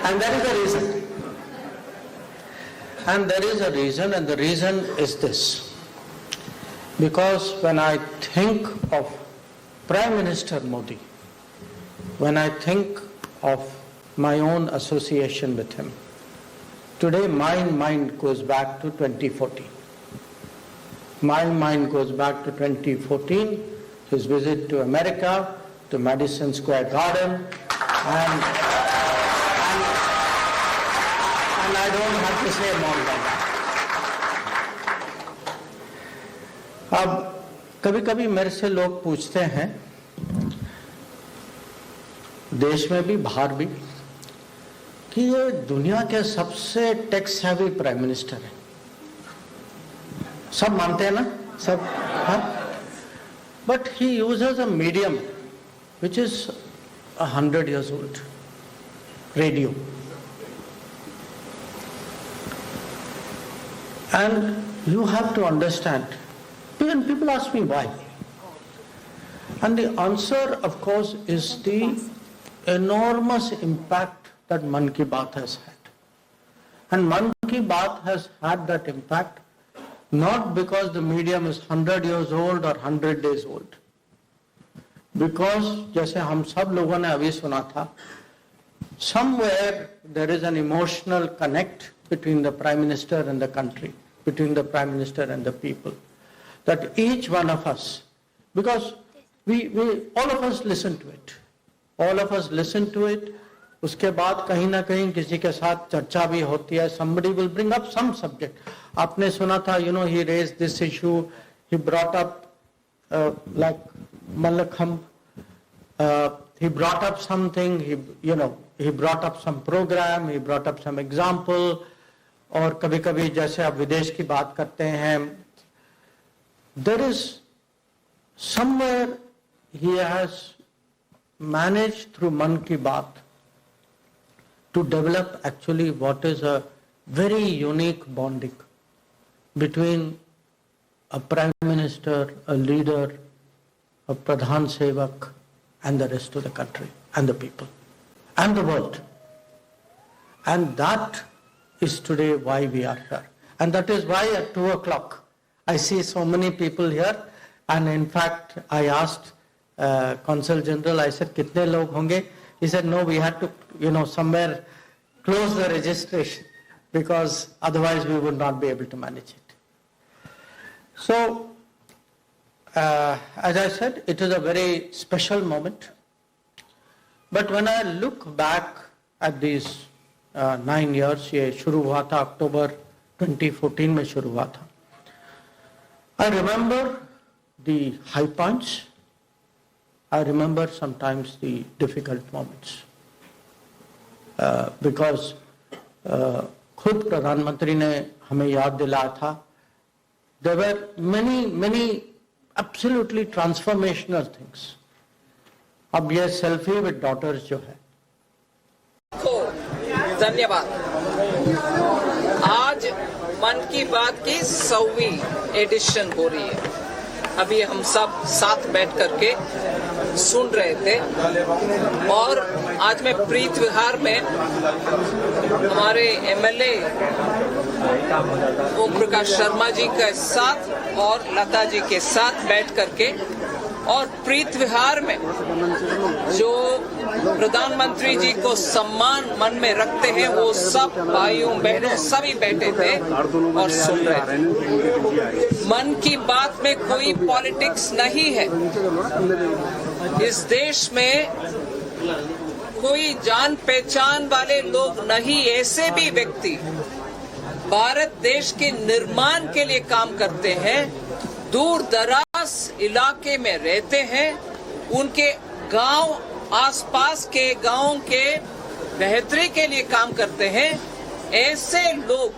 And there is a reason. And there is a reason, and the reason is this. Because when I think of Prime Minister Modi, when I think of my own association with him, today my mind goes back to 2014. My mind goes back to 2014, his visit to America, to Madison Square Garden, and I don't have to say more than that. अब कभी कभी मेरे से लोग पूछते हैं, देश में भी बाहर भी, कि ये दुनिया के सबसे टैक्स हैवी प्राइम मिनिस्टर है। सब मानते हैं ना, सब, हाँ? But he uses a medium which is 100 years old, radio. And you have to understand, and people ask me why. And the answer, of course, is the enormous impact that Mann Ki Baat has had. And Mann Ki Baat has had that impact not because the medium is 100 years old or 100 days old. Because, जैसे हम सब लोगों ने अभी सुना था, somewhere there is an emotional connect between the Prime Minister and the country, between the Prime Minister and the people. That each one of us, because all of us listen to it. All of us listen to it. उसके बाद कहीं ना कहीं किसी के साथ चर्चा भी होती है. Somebody will bring up some subject. आपने सुना था, he raised this issue. He brought up like Mallakham. He brought up something. He brought up some program. He brought up some example. और कभी-कभी जैसे आप विदेश की बात करते हैं, there is somewhere he has managed through Mann Ki Baat to develop actually what is a very unique bonding between a Prime Minister, a leader, a Pradhan Sevak and the rest of the country and the people and the world. And that is today why we are here. And that is why at 2 o'clock I see so many people here. And in fact, I asked Consul General, I said, kitne log honge? He said, no, we had to, somewhere close the registration because otherwise we would not be able to manage it. So, as I said, it is a very special moment. But when I look back at these 9 years, ये शुरू हुआ था अक्टूबर 2014 में शुरू हुआ था. I remember the high points. I remember sometimes the difficult moments. Because खुद प्रधानमंत्री ने हमें याद दिलाया था, there were many absolutely transformational things. अब ये सेल्फी विद डॉटर्स जो है. धन्यवाद. आज मन की बात की 100वीं एडिशन हो रही है. अभी हम सब साथ बैठ करके सुन रहे थे और आज मैं प्रीत विहार में हमारे एमएलए ओम प्रकाश शर्मा जी के साथ और लता जी के साथ बैठ करके और प्रीत विहार में जो प्रधानमंत्री जी को सम्मान मन में रखते हैं वो सब भाइयों बहनों सभी बैठे थे और सुन रहे थे. मन की बात में कोई पॉलिटिक्स नहीं है. इस देश में कोई जान पहचान वाले लोग नहीं, ऐसे भी व्यक्ति भारत देश के निर्माण के लिए काम करते हैं, दूर दराज इलाके में रहते हैं, उनके गांव आसपास के गांवों के बेहतरी के लिए काम करते हैं. ऐसे लोग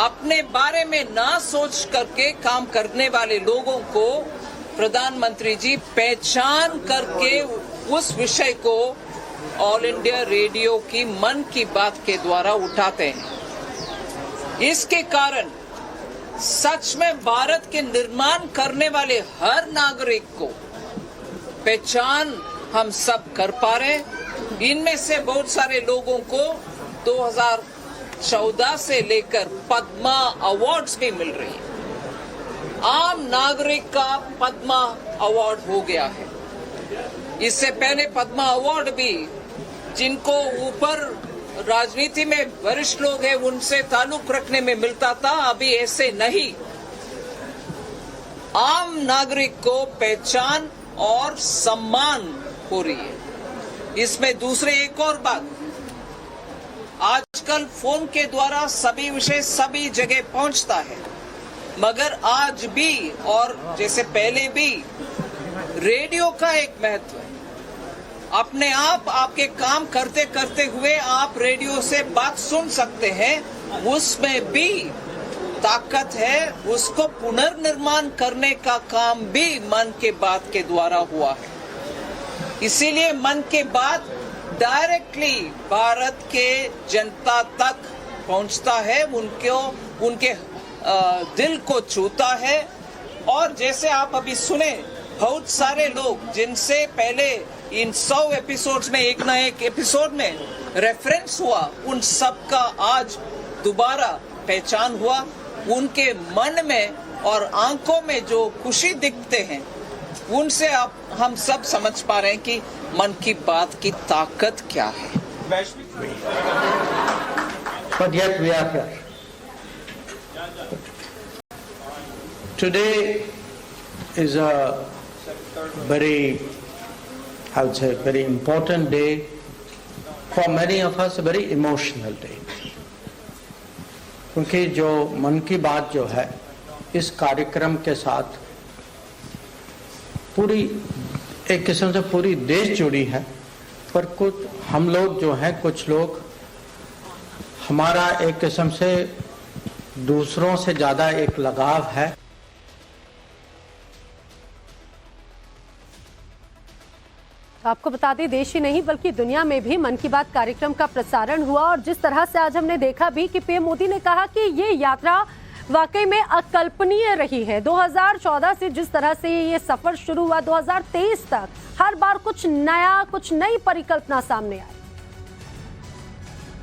अपने बारे में ना सोच करके काम करने वाले लोगों को प्रधानमंत्री जी पहचान करके उस विषय को ऑल इंडिया रेडियो की मन की बात के द्वारा उठाते हैं. इसके कारण सच में भारत के निर्माण करने वाले हर नागरिक को पहचान हम सब कर पा रहे हैं. इनमें से बहुत सारे लोगों को 2014 से लेकर पद्मा अवार्ड्स भी मिल रही है। आम नागरिक का पद्मा अवार्ड हो गया है। इससे पहले पद्मा अवार्ड भी जिनको ऊपर राजनीति में वरिष्ठ लोग हैं उनसे ताल्लुक रखने में मिलता था, अभी ऐसे नहीं। आम नागरिक को पहचान और सम्मान हो रही है। इसमें दूसरे एक और बात, आजकल फोन के द्वारा सभी विषय सभी जगह पहुंचता है, मगर आज भी और जैसे पहले भी रेडियो का एक महत्व है। अपने आप आपके काम करते करते हुए आप रेडियो से बात सुन सकते हैं, उसमें भी ताकत है। उसको पुनर्निर्माण करने का काम भी मन की बात के द्वारा हुआ है। इसीलिए मन की बात डायरेक्टली भारत के जनता तक पहुंचता है, उनके दिल को छूता है। और जैसे आप अभी सुने, बहुत सारे लोग जिनसे पहले इन 100 एपिसोड्स में एक ना एक एपिसोड में रेफरेंस हुआ, उन सब का आज दोबारा पहचान हुआ। उनके मन में और आंखों में जो खुशी दिखते हैं, उनसे हम सब समझ पा रहे हैं कि मन की बात की ताकत क्या है। But yet we are here. Today is a very, I would say, very important day. For many of us, a very emotional day. क्योंकि जो मन की बात जो है, इस कार्यक्रम के साथ पूरी एक किस्म से पूरी देश जुड़ी है। पर कुछ हम लोग जो हैं, कुछ लोग हमारा एक किस्म से दूसरों से ज्यादा एक लगाव है। आपको बता दें, देश ही नहीं बल्कि दुनिया में भी मन की बात कार्यक्रम का प्रसारण हुआ और जिस तरह से आज हमने देखा भी कि पीएम मोदी ने कहा कि ये यात्रा वाकई में अकल्पनीय रही है। 2014 से जिस तरह से ये सफर शुरू हुआ, 2023 तक हर बार कुछ नया, कुछ नई परिकल्पना सामने आई।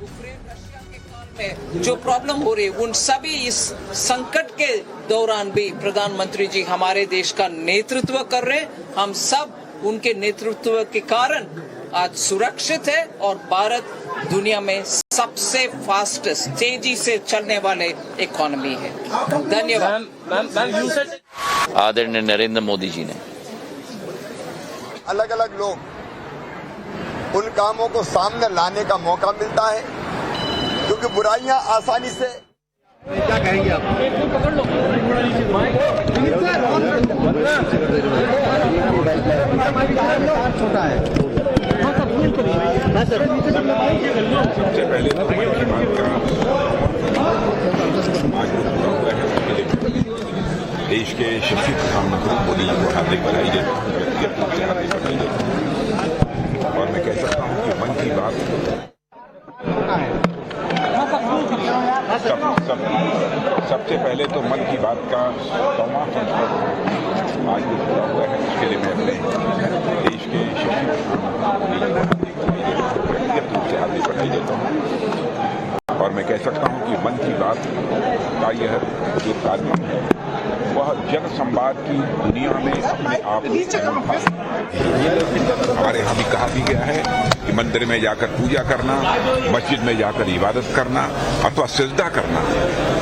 यूक्रेन रशिया के काल में जो प्रॉब्लम हो रही है, उन सभी इस संकट के दौरान भी प्रधानमंत्री जी हमारे देश का नेतृत्व कर रहे। हम सब उनके नेतृत्व के कारण आज सुरक्षित है और भारत दुनिया में सबसे फास्टेस्ट, तेजी से चलने वाले इकोनॉमी है। धन्यवाद। आदरणीय नरेंद्र मोदी जी ने अलग अलग लोग उन कामों को सामने लाने का मौका मिलता है, क्योंकि बुराइयां आसानी से क्या कहेंगे आप? छोटा है। सबसे पहले तो मन की बात का देश के शिक्षित प्रधानमंत्री मोदी जी को हार्दिक बधाई देता हूँ, व्यक्तिगत रूप से हार्दिक बधाई देता हूँ। और मैं कह सकता हूँ कि मन की बात सबसे पहले तो मन की बात का 100वां संस्करण आज भी पूरा हुआ है। उसके लिए मैं अपने देश के शिक्षित व्यक्तिगत रूप से हार्दिक बधाई देता हूँ। और मैं कह सकता हूँ कि मन की बात का यह जो कार्यक्रम है वह जन संवाद की दुनिया में अपने आप हमारे यहाँ भी कहा भी गया है कि मंदिर में जाकर पूजा करना, मस्जिद में जाकर इबादत करना अथवा सिजदा करना,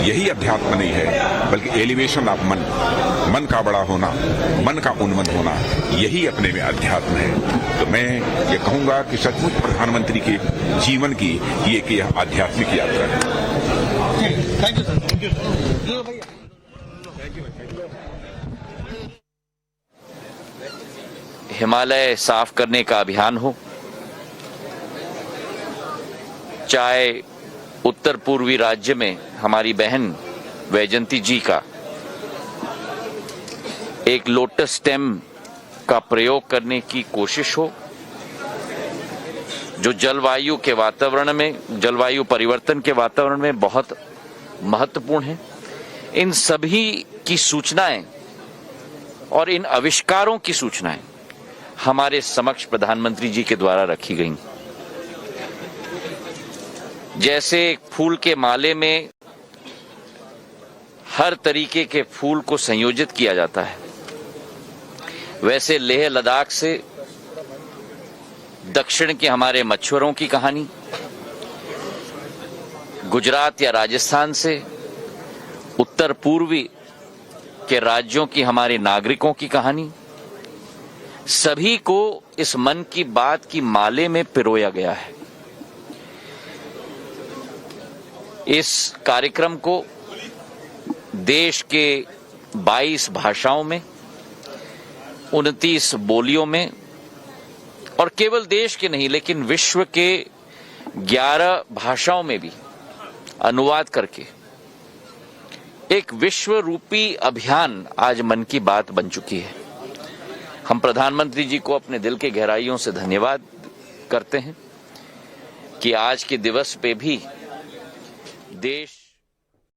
यही अध्यात्म नहीं है, बल्कि एलिवेशन ऑफ मन, मन का बड़ा होना, मन का उन्मत्त होना, यही अपने में अध्यात्म है। तो मैं ये कहूँगा कि सचमुच प्रधानमंत्री के जीवन की यह आध्यात्मिक यात्रा है। Thank you sir. Thank you sir. Himalaya साफ करने का अभियान हो, चाहे उत्तर पूर्वी राज्य में हमारी बहन वैजंती जी का एक लोटस स्टेम का प्रयोग करने की कोशिश हो, जो जलवायु के वातावरण में, जलवायु परिवर्तन के वातावरण में बहुत महत्वपूर्ण है। इन सभी की सूचनाएं और इन आविष्कारों की सूचनाएं हमारे समक्ष प्रधानमंत्री जी के द्वारा रखी गई। जैसे एक फूल के माले में हर तरीके के फूल को संयोजित किया जाता है, वैसे लेह लद्दाख से दक्षिण के हमारे मछुआरों की कहानी, गुजरात या राजस्थान से उत्तर पूर्वी के राज्यों की हमारे नागरिकों की कहानी, सभी को इस मन की बात की माले में पिरोया गया है। इस कार्यक्रम को देश के 22 भाषाओं में, 29 बोलियों में और केवल देश के नहीं लेकिन विश्व के 11 भाषाओं में भी अनुवाद करके एक विश्व रूपी अभियान आज मन की बात बन चुकी है। हम प्रधानमंत्री जी को अपने दिल के गहराइयों से धन्यवाद करते हैं कि आज के दिवस पे भी देश